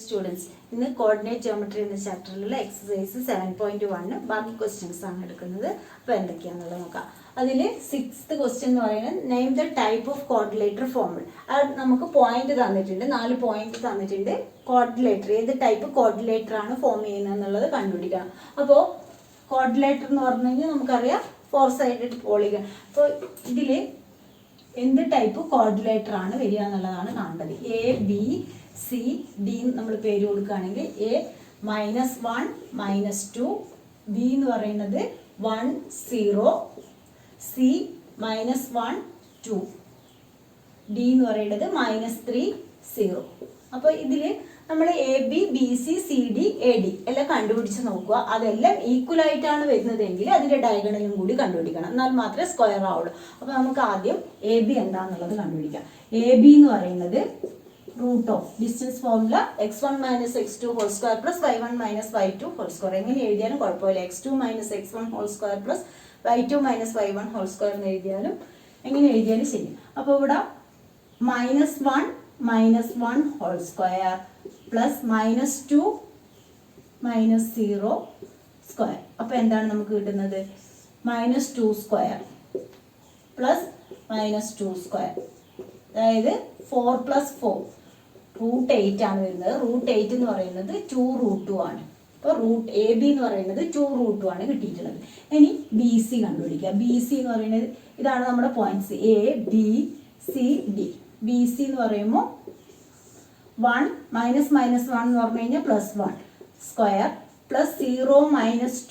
Students ഇന്ന് coordinate geometry എന്ന ചാപ്റ്ററിലുള്ള exercise 7.1 ബാക്കി ക്വസ്റ്റ്യൻസ് ആണ് എടുക്കുന്നത്. അപ്പോൾ എന്തൊക്കെയാണെന്നുള്ളത് നോക്കാം. അതിൽ 6th ക്വസ്റ്റ്യൻ എന്ന് പറയുന്നത് name the type of കോർഡിലേറ്റർ formula. അത് നമുക്ക് പോയിന്റ് തന്നിട്ടുണ്ട്, 4 പോയിന്റ് തന്നിട്ടുണ്ട്. കോർഡിലേറ്റർ ഏത് ടൈപ്പ് കോർഡിലേറ്റർ ആണ് ഫോം ചെയ്യുന്നത് എന്നുള്ളത് കണ്ടുപിടിക്കണം. അപ്പോൾ കോർഡിലേറ്റർ എന്ന് പറഞ്ഞു കഴിഞ്ഞാൽ നമുക്കറിയാം 4 സൈഡഡ് പോളിഗൺ. അപ്പോൾ ഇതിൽ എന്ത് ടൈപ്പ് കോർഡിലേറ്റർ ആണ് വരിക എന്നുള്ളതാണ് കാണേണ്ടത്. എ ബി സി ഡി നമ്മൾ പേര് കൊടുക്കുകയാണെങ്കിൽ എ -1 -2, ബി എന്ന് പറയുന്നത് 1 0, സി -1 2, ഡി എന്ന് പറയുന്നത് -3 0. അപ്പോൾ ഇതിൽ നമ്മൾ A B B C C D A D എല്ലാം കണ്ടുപിടിച്ച് നോക്കുക. അതെല്ലാം ഈക്വൽ ആയിട്ടാണ് വരുന്നതെങ്കിൽ അതിൻ്റെ ഡയഗണലും കൂടി കണ്ടുപിടിക്കണം, എന്നാൽ മാത്രമേ സ്ക്വയർ ആവുള്ളൂ. അപ്പോൾ നമുക്ക് ആദ്യം എ ബി എന്താണെന്നുള്ളത് കണ്ടുപിടിക്കാം. എ ബി എന്ന് പറയുന്നത് root of distance formula x1 - x2 whole square plus y1 - y2 whole square. എങ്ങനെ എഴുതിയാലും കുഴപ്പമില്ല. x2 - x1 whole square plus y2 - y1 whole square എന്ന് എഴുതിയാലും എങ്ങനെ എഴുതിയാലും ശരി. അപ്പോൾ ഇവിടെ -1 - 1 ഹോൾ സ്ക്വയർ പ്ലസ് -2 - 0 സ്ക്വയർ. അപ്പോൾ എന്താണ് നമുക്ക് കിട്ടുന്നത്? -2 സ്ക്വയർ പ്ലസ് -2 സ്ക്വയർ, അതായത് 4 + 4 √8 ആണ് വരുന്നത്. √8 എന്ന് പറയുന്നത് 2√2 ആണ്. അപ്പോൾ റൂട്ട് എ ബി എന്ന് പറയുന്നത് 2√2 ആണ് കിട്ടിയിട്ടുള്ളത്. ഇനി ബി സി കണ്ടുപിടിക്കുക. ബി സി എന്ന് പറയുന്നത് ഇതാണ് നമ്മുടെ points A B C D. B C എന്ന് പറയുമ്പോൾ 1 -1 എന്ന് പറഞ്ഞു കഴിഞ്ഞാൽ +1 square plus 0 -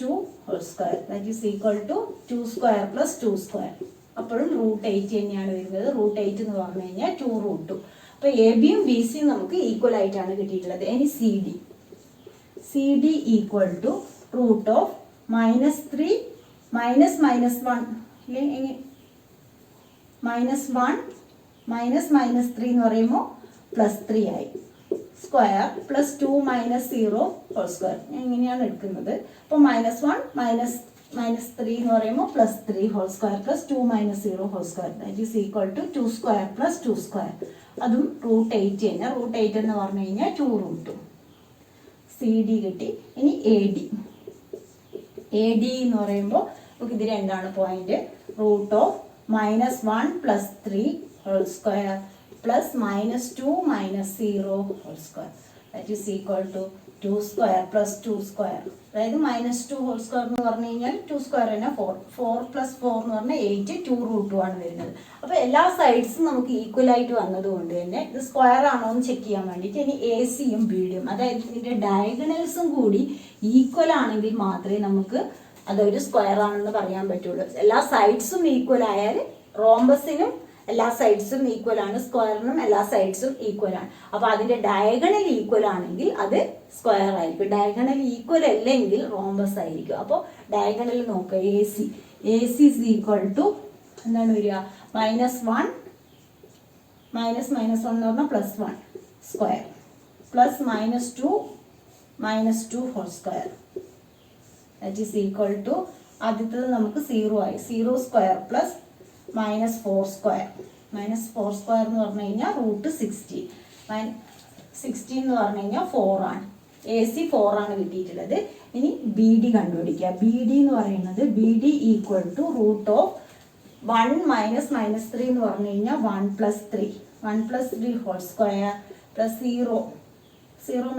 2 whole square that is equal to 2 square plus 2 square. അപ്പോഴും √8 തന്നെയാണ് വരുന്നത്. √8 എന്ന് പറഞ്ഞു കഴിഞ്ഞാൽ 2√2. അപ്പോൾ എ ബിയും ബി സിയും നമുക്ക് ഈക്വൽ ആയിട്ടാണ് കിട്ടിയിട്ടുള്ളത്. ഇനി C D. C D equal to root of -3 -1 -3 എന്ന് പറയുമ്പോൾ +3 ആയി സ്ക്വയർ പ്ലസ് 2 - 0 ഹോൾ സ്ക്വയർ. എങ്ങനെയാണ് എടുക്കുന്നത്? അപ്പോൾ -1 - 3 എന്ന് പറയുമ്പോൾ +3 whole square plus 2 - 0 whole square that is equal to 2 square plus 2 square. അതും √8 തന്നെ. √8 എന്ന് പറഞ്ഞു കഴിഞ്ഞാൽ 2√2. സി ഡി കിട്ടി. ഇനി എ ഡി. എ ഡി എന്ന് പറയുമ്പോൾ നമുക്ക് ഇത് രണ്ടാണ് point. Root of -1 + 3 whole square plus -2 - 0 whole square that is equal to 2 square plus 2 square. അതായത് -2 ഹോൾ സ്ക്വയർ എന്ന് പറഞ്ഞു കഴിഞ്ഞാൽ 2 സ്ക്വയർ തന്നെ 4 + 4 എന്ന് പറഞ്ഞാൽ 8 2√2 ആണ് വരുന്നത്. അപ്പോൾ എല്ലാ സൈഡ്സും നമുക്ക് ഈക്വൽ ആയിട്ട് വന്നതുകൊണ്ട് തന്നെ ഇത് സ്ക്വയർ ആണോ എന്ന് ചെക്ക് ചെയ്യാൻ വേണ്ടിയിട്ട് ഇനി എ സിയും ബി ഡിയും, അതായത് ഇതിൻ്റെ ഡയഗണൽസും കൂടി ഈക്വൽ ആണെങ്കിൽ മാത്രമേ നമുക്ക് അതൊരു സ്ക്വയർ ആണെന്ന് പറയാൻ പറ്റുള്ളൂ. എല്ലാ സൈഡ്സും ഈക്വൽ ആയാൽ റോംബസിനും എല്ലാ സൈഡ്സും ഈക്വൽ ആണ്, സ്ക്വയറിനും എല്ലാ സൈഡ്സും ഈക്വൽ ആണ്. അപ്പോൾ അതിൻ്റെ ഡയഗണൽ ഈക്വൽ ആണെങ്കിൽ അത് സ്ക്വയർ ആയിരിക്കും. ഡയഗണൽ ഈക്വൽ അല്ലെങ്കിൽ റോംബസ് ആയിരിക്കും. അപ്പോൾ ഡയഗണൽ നോക്കുക. A C is equal to എന്താണ് വരിക? -1 എന്ന് പറഞ്ഞാൽ +1 square plus -2 whole square that is equal to ആദ്യത്തത് നമുക്ക് 0 ആയി. 0 സ്ക്വയർ പ്ലസ് -4 സ്ക്വയർ. -4 സ്ക്വയർ എന്ന് പറഞ്ഞു കഴിഞ്ഞാൽ √60. 16 എന്ന് പറഞ്ഞു കഴിഞ്ഞാൽ 4 ആണ്. എ സി 4 ആണ് കിട്ടിയിട്ടുള്ളത്. ഇനി ബി ഡി കണ്ടുപിടിക്കുക. ബി ഡി എന്ന് പറയുന്നത് B D equal to root of 1 - -3 എന്ന് പറഞ്ഞു കഴിഞ്ഞാൽ 1 + 3 ഹോൾ സ്ക്വയർ പ്ലസ് 0 - 0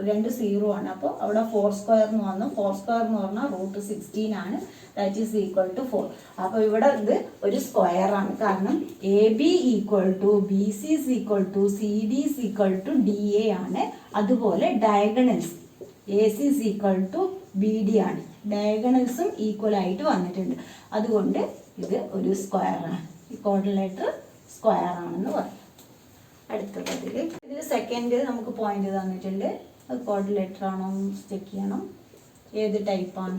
2 0 ആണ്. അപ്പോൾ അവിടെ 4 സ്ക്വയർ എന്ന് വന്നു. 4 സ്ക്വയർ എന്ന് പറഞ്ഞാൽ √16 ആണ്. That is equal to 4. അപ്പോൾ ഇവിടെ ഇത് ഒരു സ്ക്വയർ ആണ്. കാരണം A B equal to B C is equal to C D is equal to D A ആണ്. അതുപോലെ diagonals A C is equal to B D ആണ്. ഡയഗണൽസും ഈക്വൽ ആയിട്ട് വന്നിട്ടുണ്ട്. അതുകൊണ്ട് ഇത് ഒരു സ്ക്വയർ ആണ്. ഈ കോർഡിലേറ്റർ സ്ക്വയർ ആണെന്ന് പറയും. അടുത്തതിൽ ഇതിൽ സെക്കൻഡ് നമുക്ക് പോയിന്റ് തന്നിട്ടുണ്ട്. അത് കോർഡിലേറ്റർ ആണോ ചെക്ക് ചെയ്യണം. ഏത് ടൈപ്പാണ്?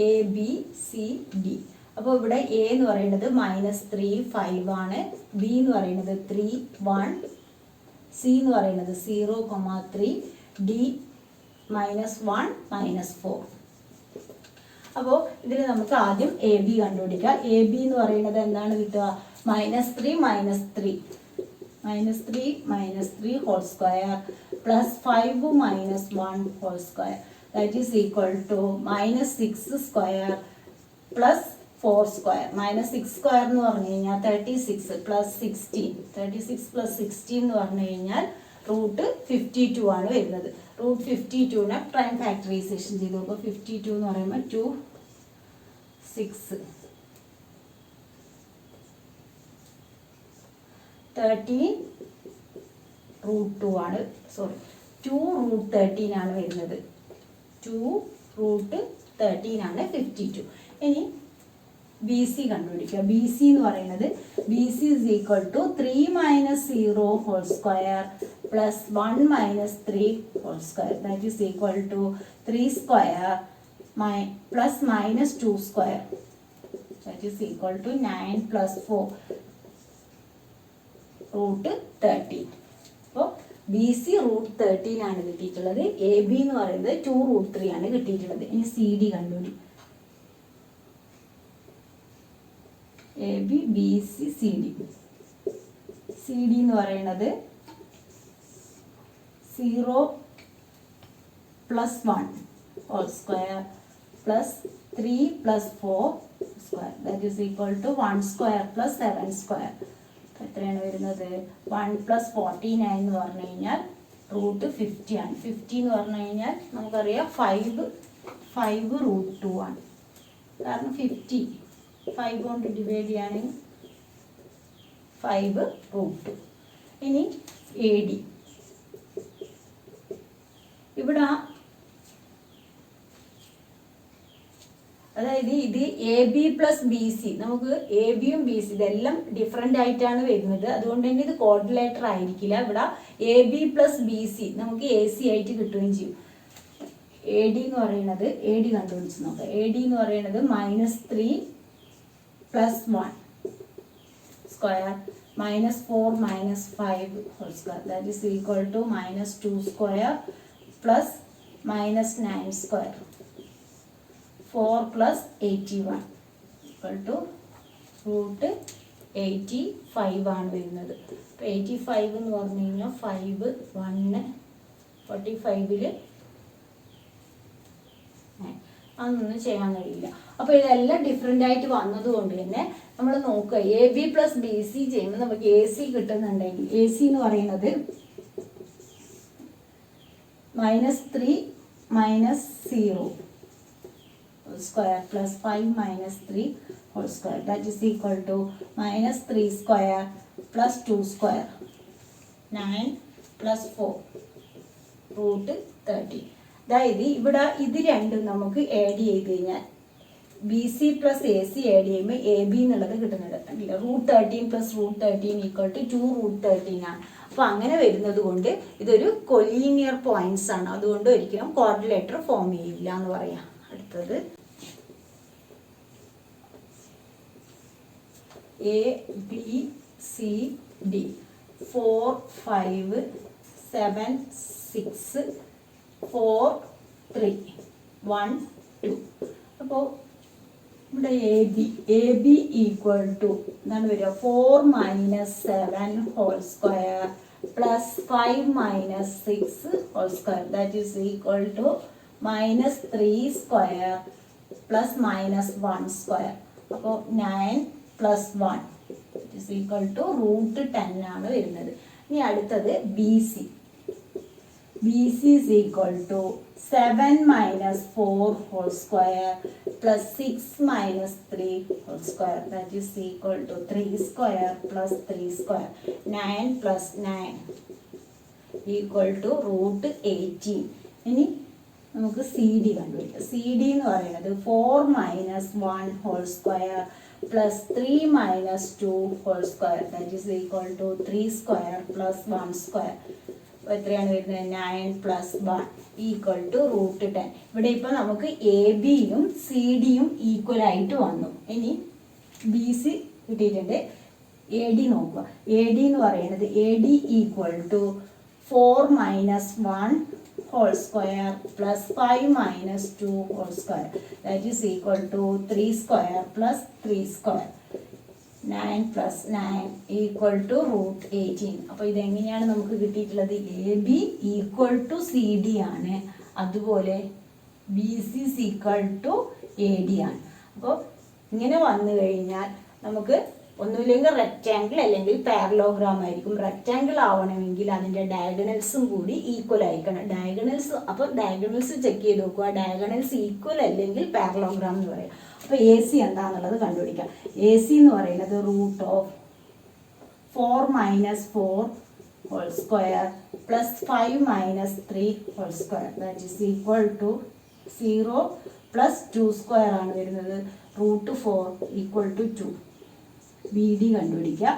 A B C D. അപ്പോൾ ഇവിടെ എ എന്ന് പറയുന്നത് -3 5 ആണ്. ബി എന്ന് പറയുന്നത് 3 1, സി എന്ന് പറയുന്നത് 0, 3, ഡി -1 -4. അപ്പോൾ ഇതിൽ നമുക്ക് ആദ്യം എ ബി കണ്ടുപിടിക്കാം. എ ബി എന്ന് പറയുന്നത് എന്താണ് കിട്ടുക? -3 -3 -3 whole square plus 5 minus 1 whole square. That is equal to -6 square plus 4 square. -6 square എന്ന് പറഞ്ഞു കഴിഞ്ഞാൽ 36 plus 16. 36 plus 16 എന്ന് പറഞ്ഞു കഴിഞ്ഞാൽ √52 ആണ് വരുന്നത്. √52നെ പ്രൈം ഫാക്ടറൈസേഷൻ ചെയ്തു. അപ്പോൾ 52 എന്ന് പറയുമ്പോൾ 2 6 13 √2 ആണ്. സോറി 2√13 ആണ് വരുന്നത്. 2√13 ആണ് 52. ഇനി ബി സി കണ്ടുപിടിക്കുക. ബി സി എന്ന് പറയുന്നത് B C is equal to 3 - 0 whole square plus 1 - 3 whole square. That is equal to 3 square plus -2 square. That is equal to 9 + 4 √13. അപ്പോൾ ബി സി √13 ആണ് കിട്ടിയിട്ടുള്ളത്. എ ബി എന്ന് പറയുന്നത് 2√3 ആണ് കിട്ടിയിട്ടുള്ളത്. ഇനി സി ഡി കണ്ടുപിടി. A B B C C D. C D എന്ന് പറയുന്നത് 0 + 1 whole square plus 3 + 4 square. That is equal to 1 square plus 7 square. എത്രയാണ് വരുന്നത്? 1 + 49 എന്ന് പറഞ്ഞു കഴിഞ്ഞാൽ √50 ആണ്. 50 എന്ന് പറഞ്ഞു കഴിഞ്ഞാൽ നമുക്കറിയാം 5 √2 ആണ്. കാരണം 50 5 കൊണ്ട് ഡിവൈഡ് ചെയ്യുകയാണെങ്കിൽ 5 √2. ഇനി എ ഡി. ഇവിടെ അതായത് ഇത് A B plus B C. നമുക്ക് എ ബിയും ബി സി ഇതെല്ലാം ഡിഫറെൻ്റ് ആയിട്ടാണ് വരുന്നത്. അതുകൊണ്ട് തന്നെ ഇത് കോർഡിലേറ്റർ ആയിരിക്കില്ല. ഇവിടെ A B plus B C നമുക്ക് എ സി ആയിട്ട് കിട്ടുകയും ചെയ്യും. എ ഡി എന്ന് പറയുന്നത് എ ഡി കണ്ടുപിടിച്ച് നോക്കാം. എ ഡി എന്ന് പറയുന്നത് -3 + 1 square -4 - 5 whole square. That is equal to -2 square plus -9 square. 4 + 81 equal to √85 ആണ് വരുന്നത്. അപ്പോൾ 85 എന്ന് പറഞ്ഞു കഴിഞ്ഞാൽ 5 1 45 അതൊന്നും ചെയ്യാൻ കഴിയില്ല. അപ്പോൾ ഇതെല്ലാം ഡിഫറെൻ്റ് ആയിട്ട് വന്നതുകൊണ്ട് തന്നെ നമ്മൾ നോക്കുക. A B plus B C ചെയ്യുമ്പോൾ നമുക്ക് എ സി കിട്ടുന്നുണ്ടെങ്കിൽ എ സി എന്ന് പറയുന്നത് -3 - 0 square plus 5 - 3 whole square. That is equal to -3 square plus 2 square. 9 + 4 √13. അതായത് ഇവിടെ ഇത് രണ്ടും നമുക്ക് ആഡ് ചെയ്ത് കഴിഞ്ഞാൽ B C plus A C add ചെയ്യുമ്പോൾ എ ബി എന്നുള്ളത് കിട്ടുന്നുണ്ട്. √13 + √13 ഈക്വൽ ടു 2√13 ആണ്. അപ്പോൾ അങ്ങനെ വരുന്നത് കൊണ്ട് ഇതൊരു കൊലീനിയർ പോയിന്റ്സ് ആണ്. അതുകൊണ്ട് ഒരിക്കലും കോർഡിലേറ്റർ ഫോം ചെയ്യില്ല എന്ന് പറയാം. അടുത്തത് എ ബി സി ഡി 4 5 7 6 4 3 1 2. അപ്പോൾ ഇവിടെ എ ബി ഈക്വൽ ടു എന്താണ് വരിക? 4 - 7 whole square plus 5 - 6 whole square. That is equal to -3 square plus -1 square. അപ്പോൾ 9 + 1 ഇസ് ഈക്വൽ ടു √10 ആണ് വരുന്നത്. ഇനി അടുത്തത് B C. B C is equal to 7 - 4 whole square plus 6 - 3 whole square. That is equal to 3 square plus 3 square. 9 + 9 equal to √18. ഇനി നമുക്ക് C D കണ്ടുപിടിക്കാം. C D എന്ന് പറയുന്നത് 4 - 1 whole square plus 3 - 2 whole square. That is equal to 3 square plus 1 square. അപ്പോൾ എത്രയാണ് വരുന്നത്? 9 + 1 equal to √10. ഇവിടെ ഇപ്പോൾ നമുക്ക് എ ബിയും സി ഡിയും ഈക്വൽ ആയിട്ട് വന്നു. ഇനി ബി സി കിട്ടിയിട്ടുണ്ട്. എ ഡി നോക്കുക. എ ഡി എന്ന് പറയുന്നത് A D equal to 4 - 1 whole square plus 5 - 2 whole square. That is equal to 3 square plus 3 square. 9 plus 9 equal to root 18. അപ്പോൾ ഇതെങ്ങനെയാണ് നമുക്ക് കിട്ടിയിട്ടുള്ളത്? A B equal to C D ആണ്, അതുപോലെ B C equal to A D ആണ്. അപ്പോൾ ഇങ്ങനെ വന്നു കഴിഞ്ഞാൽ നമുക്ക് ഒന്നുമില്ലെങ്കിൽ റെക്റ്റാങ്കിൾ അല്ലെങ്കിൽ പാരലോഗ്രാം ആയിരിക്കും. റെക്റ്റാങ്കിൾ ആവണമെങ്കിൽ അതിൻ്റെ ഡയഗണൽസും കൂടി ഈക്വൽ ആയിരിക്കണം. ഡയഗണൽസ്, അപ്പോൾ ഡയഗണൽസ് ചെക്ക് ചെയ്ത് നോക്കുക. ഡയഗണൽസ് ഈക്വൽ അല്ലെങ്കിൽ പാരലോഗ്രാം എന്ന് പറയും. അപ്പോൾ എ സി എന്താണെന്നുള്ളത് കണ്ടുപിടിക്കാം. എ സി എന്ന് പറയുന്നത് root of 4 minus 4 whole square plus 5 minus 3 whole square that is equal to 0 plus 2 square ആണ് വരുന്നത്. Root 4 equal to 2. B D കണ്ടുപിടിക്കുക.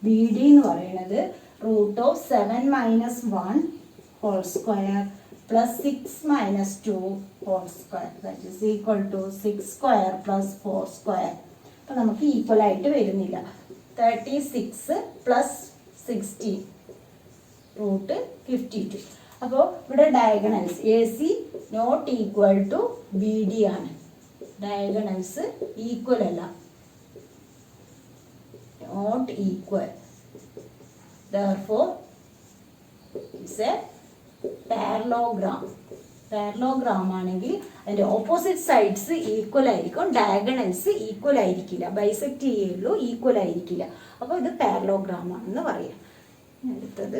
ബി ഡി എന്ന് പറയുന്നത് root of 7 minus 1 whole square plus 6 minus 2 whole square that is equal to 6 square plus 4 square. അപ്പം നമുക്ക് equal ആയിട്ട് വരുന്നില്ല. 36 plus 16 root 52. അപ്പോൾ ഇവിടെ diagonals A C not equal to B D ആണ്. ഡയഗണൽസ് ഈക്വൽ അല്ല, not equal, therefore it's a parallelogram. Parallelogram ആണെങ്കിൽ അതിൻ്റെ ഓപ്പോസിറ്റ് സൈഡ്സ് ഈക്വൽ ആയിരിക്കും, ഡയഗണൽസ് ഈക്വൽ ആയിരിക്കില്ല, ബൈസെക്റ്റ് ചെയ്യുള്ളൂ, ഈക്വൽ ആയിരിക്കില്ല. അപ്പോൾ ഇത് പാരലോഗ്രാം ആണെന്ന് പറയാം. അടുത്തത്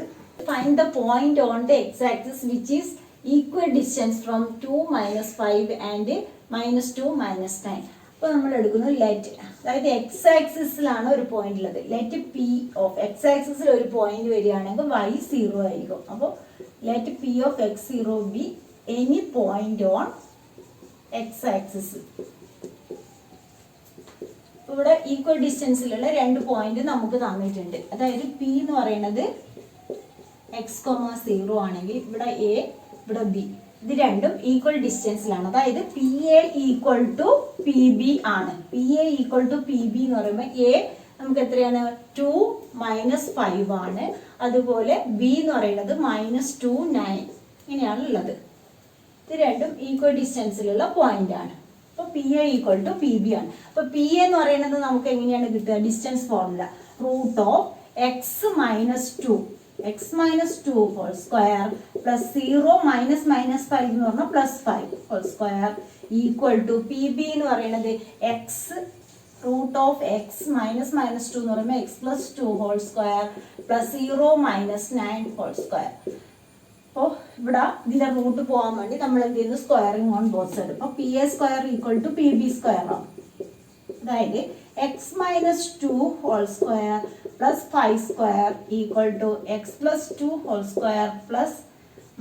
find the point on the x axis which is equal distance from 2 minus 5 and -2 -9. അപ്പോൾ നമ്മൾ എടുക്കുന്നത് ലെറ്റ്, അതായത് എക്സ് ആക്സിസിലാണ് ഒരു പോയിന്റ് ഉള്ളത്. ലെറ്റ് പി ഓഫ് എക്സ് ആക്സിസിൽ ഒരു പോയിന്റ് വരികയാണെങ്കിൽ y 0 ആയിരിക്കും. അപ്പോൾ let P of X 0 B any point on X axis. ഇവിടെ ഈക്വൽ ഡിസ്റ്റൻസിലുള്ള 2 പോയിന്റ് നമുക്ക് തന്നിട്ടുണ്ട്. അതായത് പി എന്ന് പറയുന്നത് എക്സ് 0 ആണെങ്കിൽ ഇവിടെ എ ഇവിടെ ബി, ഇത് രണ്ടും ഈക്വൽ ഡിസ്റ്റൻസിലാണ്. അതായത് P A equal to P B ആണ്. P A equal to P B എന്ന് പറയുമ്പോൾ എ നമുക്ക് എത്രയാണ്? 2 മൈനസ് 5 ആണ്. അതുപോലെ ബി എന്ന് പറയുന്നത് -2 9 ഇങ്ങനെയാണ് ഉള്ളത്. ഇത് രണ്ടും ഈക്വൽ ഡിസ്റ്റൻസിലുള്ള പോയിന്റ് ആണ്. അപ്പോൾ P A equal to P B ആണ്. അപ്പോൾ പി എ എന്ന് പറയുന്നത് നമുക്ക് എങ്ങനെയാണ് കിട്ടുക? Distance formula root of x minus 2 whole square plus 0 minus -5 എന്ന് പറഞ്ഞാൽ plus 5 whole square equal to P B എന്ന് പറയുന്നത് x root of x minus -2 എന്ന് പറയുമ്പോൾ x plus 2 whole square plus 0 minus 9 whole square. അപ്പോൾ ഇവിടെ ഇതിൻ്റെ റൂട്ട് പോകാൻ വേണ്ടി നമ്മൾ എന്ത് ചെയ്യുന്നു? Squaring on both side. അപ്പോൾ P A square equal to P B square ആണ്. അതായത് X minus 2 whole square plus 5 square equal to X plus 2 whole square plus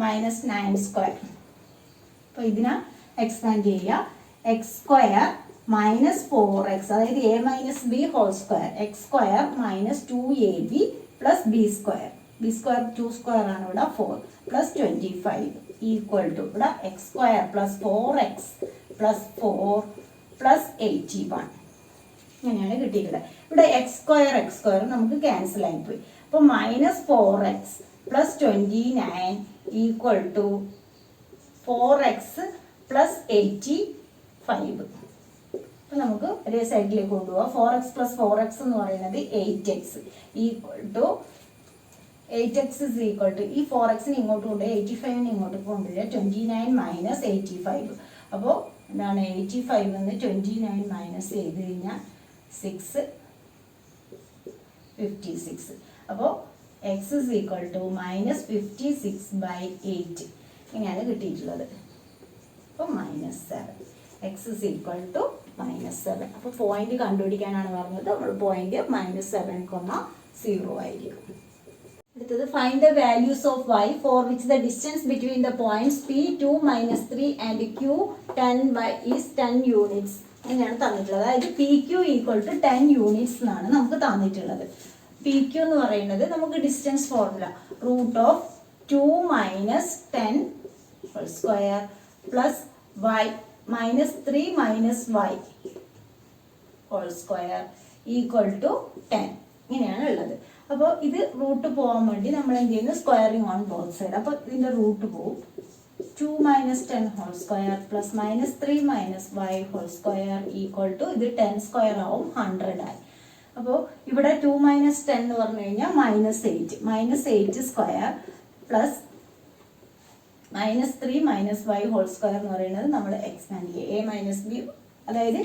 -9 square. അപ്പോൾ ഇതിനെ എക്സ്പാൻഡ് ചെയ്യുക. എക്സ് സ്ക്വയർ മൈനസ് 4x, അതായത് A minus B whole square X square minus 2ab plus B square. B square 2 square ആണ് ഇവിടെ 4 plus 25 equal to ഇവിടെ X square plus 4x plus 4 plus 81 ഇങ്ങനെയാണ് കിട്ടിയിട്ടുള്ളത്. ഇവിടെ എക്സ് സ്ക്വയർ നമുക്ക് cancel ആയിപ്പോയി. അപ്പോൾ -4x plus 29 equal to 4x plus 85. അപ്പോൾ നമുക്ക് ഒരേ സൈഡിലേക്ക് കൊണ്ടുപോകാം. 4x പ്ലസ് 4x എന്ന് പറയുന്നത് 8x equal to 8x is equal to ഈ 4xന് ഇങ്ങോട്ട് കൊണ്ടുപോയി 85ന് ഇങ്ങോട്ട് കൊണ്ടുപോയി 29 മൈനസ് 85. അപ്പോൾ എന്താണ് 85 നിന്ന് 29 മൈനസ് ചെയ്ത് കഴിഞ്ഞാൽ 56. അപ്പോൾ x ഇസ് ഈക്വൽ ടു -56/8 ഇങ്ങനെയാണ് കിട്ടിയിട്ടുള്ളത്. അപ്പോൾ -7 x ഇസ് ഈക്വൽ ടു -7. അപ്പോൾ പോയിന്റ് കണ്ടുപിടിക്കാനാണ് പറഞ്ഞത്. നമ്മൾ പോയിന്റ് -7,0 ആയിരിക്കും. അടുത്തത് find the values of y for which the distance between the points P2 -3 and Q10 is 10 units ഇങ്ങനെയാണ് തന്നിട്ടുള്ളത്. അതായത് PQ ഈക്വൽ ടു 10 യൂണിറ്റ്സ് എന്നാണ് നമുക്ക് തന്നിട്ടുള്ളത്. PQ എന്ന് പറയുന്നത് നമുക്ക് distance formula root of 2 minus 10 whole square plus y -3 minus y whole square equal to 10 ഇങ്ങനെയാണ് ഉള്ളത്. അപ്പോൾ ഇത് റൂട്ട് പോകാൻ വേണ്ടി നമ്മൾ എന്ത് ചെയ്യുന്നു? Squaring on both side. അപ്പോൾ ഇതിൻ്റെ റൂട്ട് പോവും. 2 minus 10 whole square plus -3 minus y whole square equal to ഇത് 10 സ്ക്വയർ ആവും 100 ആയി. അപ്പോൾ ഇവിടെ 2 - 10 എന്ന് പറഞ്ഞു കഴിഞ്ഞാൽ -8. -8 square plus -3 - y whole square എന്ന് പറയുന്നത് നമ്മൾ എക്സ്പാൻഡ് ചെയ്യുക. a - b അതായത്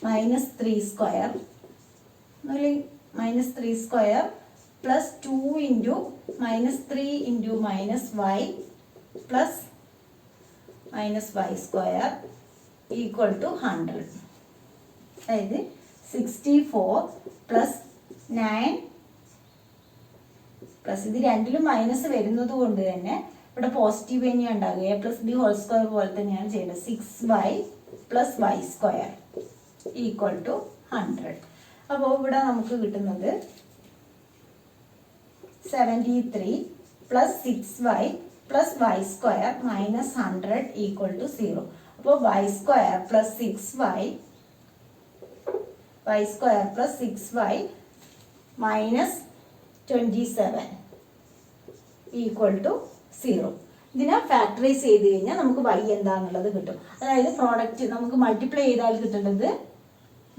-3 square -3 square plus 2 into -3 into -y plus -y square equal to 100. അതായത് 64 പ്ലസ് 9 പ്ലസ് ഇത് രണ്ടിലും മൈനസ് വരുന്നത് കൊണ്ട് തന്നെ ഇവിടെ പോസിറ്റീവ് തന്നെയാണ് ഉണ്ടാകുക. a+b ഹോൾ സ്ക്വയർ പോലെ തന്നെയാണ് ചെയ്യുന്നത്. 6y plus y square equal to 100. അപ്പോൾ ഇവിടെ നമുക്ക് കിട്ടുന്നത് 73 plus 6y plus y square minus 100 equal to 0. അപ്പോൾ y square plus 6y square plus 6y minus 27 equal to 0. ഇതിനെ ഫാക്ടറൈസ് ചെയ്ത് കഴിഞ്ഞാൽ നമുക്ക് y എന്താണെന്നുള്ളത് കിട്ടും. അതായത് പ്രോഡക്റ്റ് നമുക്ക് മൾട്ടിപ്ലൈ ചെയ്താൽ കിട്ടേണ്ടത്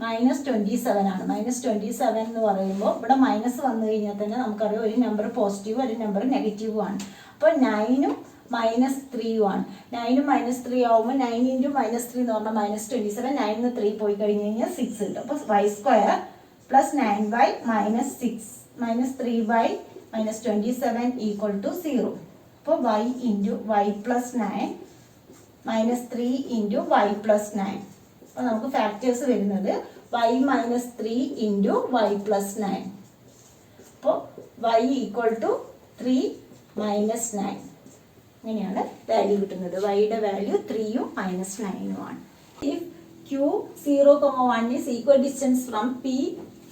-27 ആണ്. -27 എന്ന് പറയുമ്പോൾ ഇവിടെ മൈനസ് വന്നു കഴിഞ്ഞാൽ തന്നെ നമുക്കറിയാം ഒരു നമ്പർ പോസിറ്റീവ് ഒരു നമ്പർ നെഗറ്റീവ് ആണ്. അപ്പോൾ 9ഉം -3ഉം ആണ്. 9ഉം -3 ആവുമ്പോൾ 9 ഇൻറ്റു -3 എന്ന് പറഞ്ഞാൽ -27. 9 3 പോയി കഴിഞ്ഞ് കഴിഞ്ഞാൽ 6 കിട്ടും. അപ്പോൾ y square plus 9y -3y -27 equal to 0. അപ്പോൾ y into y plus 9 -3 into y plus 9. അപ്പോൾ നമുക്ക് ഫാക്ടേഴ്സ് വരുന്നത് y -3 ഇൻറ്റു y പ്ലസ് 9. അപ്പോൾ y ഈക്വൽ ടു 3 - 9. ഇങ്ങനെയാണ് വാല്യൂ കിട്ടുന്നത്. വൈയുടെ വാല്യൂ 3ഉം -9ഉം ആണ്. If q 0,1 is equal distance from p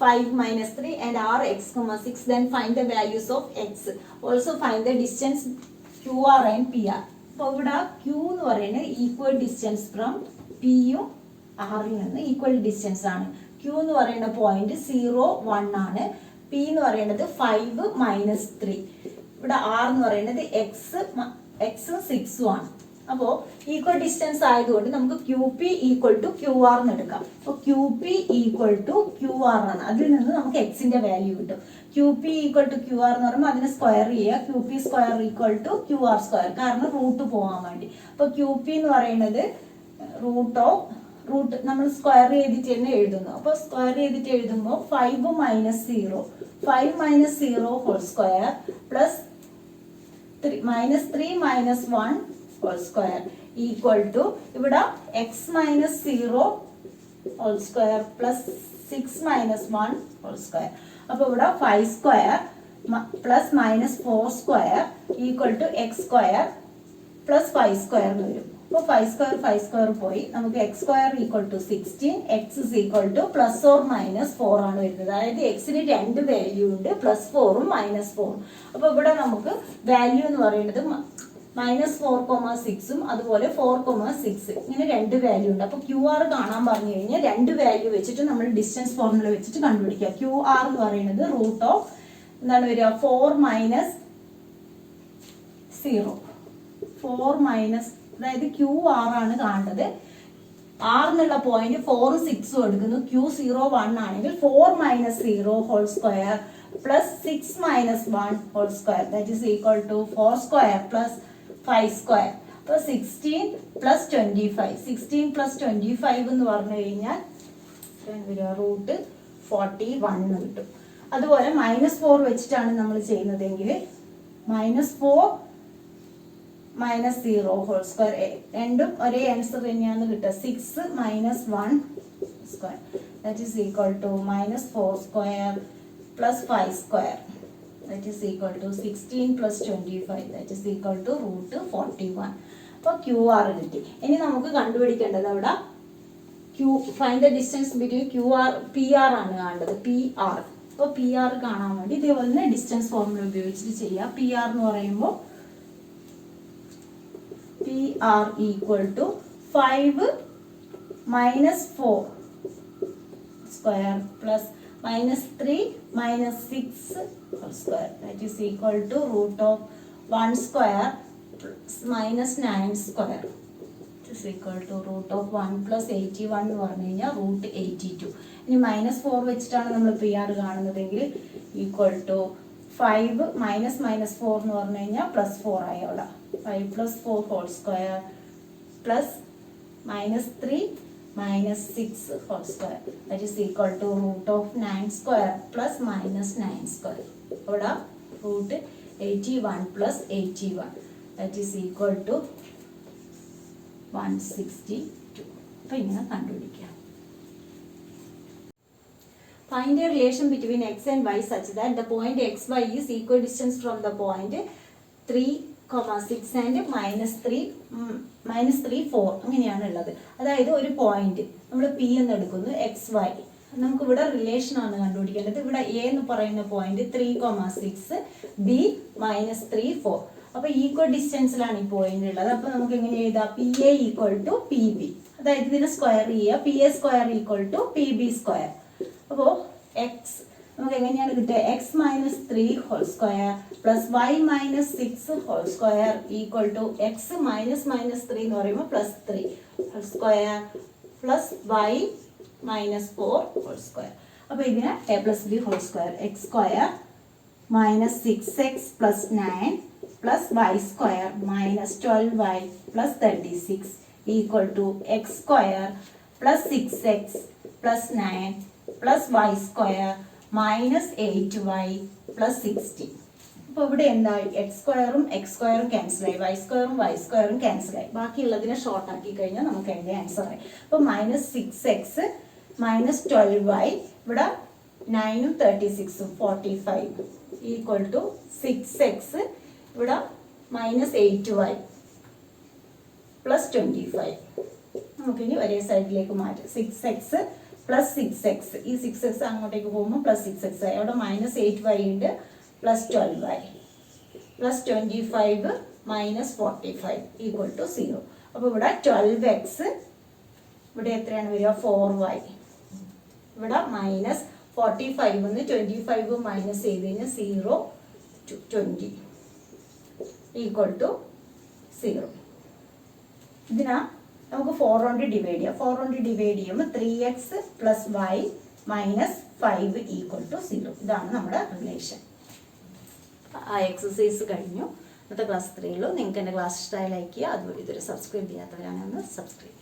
5 - 3 and r x, 6, then find the values of x. Also find the distance qr and pr. അപ്പോൾ ഇവിടെ q എന്ന് പറയുന്നത് equal distance from പിയും ആറിൽ നിന്ന് ഈക്വൽ ഡിസ്റ്റൻസ് ആണ്. q എന്ന് പറയുന്ന പോയിന്റ് 0, 1 ആണ്. p എന്ന് പറയുന്നത് 5 - 3. ഇവിടെ r എന്ന് പറയുന്നത് x 6 ആണ്. അപ്പോൾ ഈക്വൽ ഡിസ്റ്റൻസ് ആയതുകൊണ്ട് നമുക്ക് QP ഈക്വൽ ടു QR എന്ന് എടുക്കാം. അപ്പോൾ QP ഈക്വൽ ടു QR ആണ്. അതിൽ നിന്ന് നമുക്ക് എക്സിന്റെ വാല്യൂ കിട്ടും. QP ഈക്വൽ ടു QR എന്ന് പറയുമ്പോൾ അതിനെ സ്ക്വയർ ചെയ്യുക. QP square equal to QR square, കാരണം റൂട്ട് പോകാൻ വേണ്ടി. അപ്പോൾ QP എന്ന് പറയുന്നത് റൂട്ട് നമ്മൾ സ്ക്വയർ ചെയ്തിട്ട് തന്നെ എഴുതുന്നു. അപ്പോൾ സ്ക്വയർ ചെയ്തിട്ട് എഴുതുമ്പോൾ 5 - 0 whole square plus -3 - 1 whole square equal to ഇവിടെ x - 0 whole square plus 6 - 1 whole square. അപ്പോൾ ഇവിടെ 5 square plus -4 square equal to x square plus 5 square എന്ന് വരും. അപ്പോൾ 5 സ്ക്വയർ പോയി നമുക്ക് x square equal to 16, x is equal to plus or -4 ആണ് വരുന്നത്. അതായത് എക്സിന് 2 വാല്യൂ ഉണ്ട്, +4ഉം -4ഉം. അപ്പോൾ ഇവിടെ നമുക്ക് വാല്യൂ എന്ന് പറയുന്നത് -4,6ഉം അതുപോലെ 4,6 ഇങ്ങനെ 2 വാല്യൂ ഉണ്ട്. അപ്പോൾ QR കാണാൻ പറഞ്ഞു കഴിഞ്ഞാൽ 2 വാല്യൂ വെച്ചിട്ട് നമ്മൾ ഡിസ്റ്റൻസ് ഫോർമുല വെച്ചിട്ട് കണ്ടുപിടിക്കുക. QR എന്ന് പറയുന്നത് റൂട്ട് ഓഫ് എന്താണ് വരിക 4 - 0 അതായത് QR ആണ് കാണേണ്ടത്. R എന്നുള്ള പോയിന്റ് 4, 6 എടുക്കുന്നു. Q0, 1 ആണെങ്കിൽ 4 - 0 whole square plus 6 - 1 whole square that is equal to 4 square plus 5 square. അപ്പോൾ 16 + 25. 16 + 25 എന്ന് പറഞ്ഞു കഴിഞ്ഞാൽ റൂട്ട് 41 കിട്ടും. അതുപോലെ -4 വെച്ചിട്ടാണ് നമ്മൾ ചെയ്യുന്നതെങ്കിൽ -4 - 0 ഹോൾ സ്ക്വയർ രണ്ടും ഒരേ ആൻസർ തന്നെയാണ് കിട്ടുക. 6 - 1 square that is equal to -4 square plus 5 square that is equal to 16 plus 25 that is equal to root 41. അപ്പോൾ QR കിട്ടി. ഇനി നമുക്ക് കണ്ടുപിടിക്കേണ്ടത് അവിടെ find the distance between PR ആണ് കാണേണ്ടത്. PR. അപ്പോൾ PR കാണാൻ വേണ്ടി ഇതേപോലെ തന്നെ ഡിസ്റ്റൻസ് ഫോർമുല ഉപയോഗിച്ചിട്ട് ചെയ്യാം. PR എന്ന് പറയുമ്പോൾ PR equal to 5 - 4 square plus -3 - 6 whole square that is equal to root of 1 square plus -9 square that is equal to root of 1 plus 81 എന്ന് പറഞ്ഞു കഴിഞ്ഞാൽ റൂട്ട് 82. ഇനി -4 വെച്ചിട്ടാണ് നമ്മൾ പി ആർ കാണുന്നതെങ്കിൽ ഈക്വൽ ടു 5 മൈനസ് -4 എന്ന് പറഞ്ഞു കഴിഞ്ഞാൽ +4 ആയി അവിടെ. 5 + 4 whole square plus -3 -6 whole square that is equal to root of 9 square plus -9 square. അവിടെ root 81 plus 81 that is equal to 162. അപ്പോൾ ഇങ്ങനെ കണ്ടുപിടിക്കാം. Find a relation between x and y such that the point xy is equidistant from the point 3, 6 and -3, 4 അങ്ങനെയാണ് ഉള്ളത്. അതായത് ഒരു point നമ്മൾ P എന്ന് എടുക്കുന്നു, XY. നമുക്ക് ഇവിടെ റിലേഷൻ ആണ് കണ്ടുപിടിക്കേണ്ടത്. ഇവിടെ എ എന്ന് പറയുന്ന പോയിന്റ് 3, 6, ബി -3, 4. അപ്പോൾ ഈക്വൽ ഡിസ്റ്റൻസിലാണ് ഈ പോയിന്റ് ഉള്ളത്. അപ്പോൾ നമുക്ക് എങ്ങനെ എഴുതാം? P A equal to P B. അതായത് ഇതിനെ സ്ക്വയർ ചെയ്യുക. P A square equal to P B square. അപ്പോൾ എക്സ് നമുക്ക് എങ്ങനെയാണ് കിട്ടുക? X -3 whole square plus y -6 whole square equal to x -3 എന്ന് പറയുമ്പോൾ +3 whole square plus y -4 whole square. അപ്പോൾ ഇതിന് a + b whole square X square -6x + 9 plus y square -12y + 36 equal to X square plus 6x + 9 plus y square -8y + 60. അപ്പോൾ ഇവിടെ എന്തായി? X സ്ക്വയറും X സ്ക്വയറും ക്യാൻസലായി, Y സ്ക്വയറും വൈ സ്ക്വയറും ക്യാൻസലായി. ബാക്കിയുള്ളതിനെ short ആക്കി കഴിഞ്ഞാൽ നമുക്ക് അതിൻ്റെ ആൻസർ ആയി. അപ്പോൾ -6x -12y ഇവിടെ 9ഉം 36ഉം 45 ഈക്വൽ ടു 6x ഇവിടെ -8y + 25. നമുക്കിനി ഒരേ സൈഡിലേക്ക് മാറ്റാം. 6x + 6x, ഈ 6x അങ്ങോട്ടേക്ക് പോകുമ്പോൾ +6x ആയി. അവിടെ -8y ഉണ്ട് + 12y + 25 -45 ഈക്വൽ ടു 0. അപ്പോൾ ഇവിടെ 12x ഇവിടെ എത്രയാണ് വരിക? 4y. ഇവിടെ -45 നിന്ന് 25 മൈനസ് ചെയ്ത് കഴിഞ്ഞാൽ 0 to 20 ഈക്വൽ ടു 0. ഇതിനാ നമുക്ക് 4 കൊണ്ട് ഡിവൈഡ് ചെയ്യാം. 4 കൊണ്ട് ഡിവൈഡ് ചെയ്യുമ്പോൾ 3x + y -5 ഈക്വൽ ടു 0. ഇതാണ് നമ്മുടെ റിലേഷൻ. ആ എക്സസൈസ് കഴിഞ്ഞു. ഇന്നത്തെ ക്ലാസ് 3 ഉള്ളൂ. നിങ്ങൾക്ക് എൻ്റെ ക്ലാസ് ഇഷ്ടമായി ലൈക്ക് ചെയ്യുക. അതുപോലെ ഇതൊരു സബ്സ്ക്രൈബ് ചെയ്യാത്തവരാണ് ഒന്ന് സബ്സ്ക്രൈബ് ചെയ്യുക.